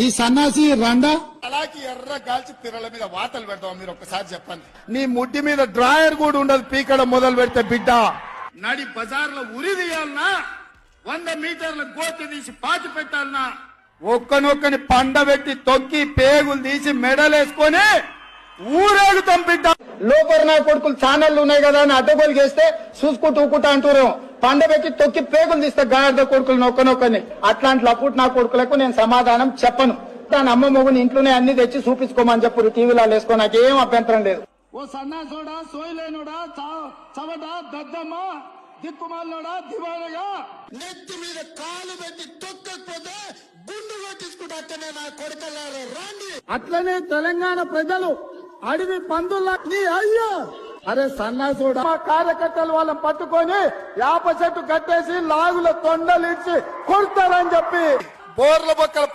ఈ సన్నాసి రండా అలాగే ఎర్ర గాల్చి తిరల మీద వాతలు పెడతాం. మీరు ఒక్కసారి చెప్పండి. నీ ముడ్డి మీద డ్రాయర్ కూడా ఉండదు పీకడం మొదలు పెడితే బిడ్డ. నడి బజార్లో ఉరి తీయాలన్నా, 100 మీటర్ల గోతి తీసి పాతి పెట్టాలన్నా, ఒక్కనొక్కని పండబెట్టి తొక్కి పేగులు తీసి మెడలేసుకొని ఊరేగుతాం బిడ్డ. లోపల నా కొడుకులు ఛానళ్లు ఉన్నాయి కదా అని అడ్డగోలు చేస్తే చూసుకుంటూ ఊకుంటా అంటారు. పండబెట్టి తొక్కి పేగులు తీస్తే గాడిద కొడుకులు నొక్కనొక్కని. అట్లాంటి లపుట్ నా కొడుకులకు నేను సమాధానం చెప్పను. దాని అమ్మ మొగుని ఇంట్లోనే అన్ని తెచ్చి చూపించుకోమని చెప్పు టీవీలో వేసుకో, నాకేం అభ్యంతరం లేదు. ఓ సన్నాసోడా, సోయిలేనుడా, చవట, దద్దమ్మ, దిక్కుమాలోడా, దివానగా నెత్తి మీద కాలు పెట్టి తొక్కకపోతే గుండు కొట్టించుకుంటే నా కొడుకల్లారా రాండి. అట్లనే తెలంగాణ ప్రజలు అడవి పందుల్లా నీ అయ్యా అరే సన్నాసుడా, మా కార్యకర్తలు వాళ్ళని పట్టుకొని యాప చెట్టు కట్టేసి లాగుల తొండలిచ్చి కొడతారని చెప్పి బోర్ల బొక్కల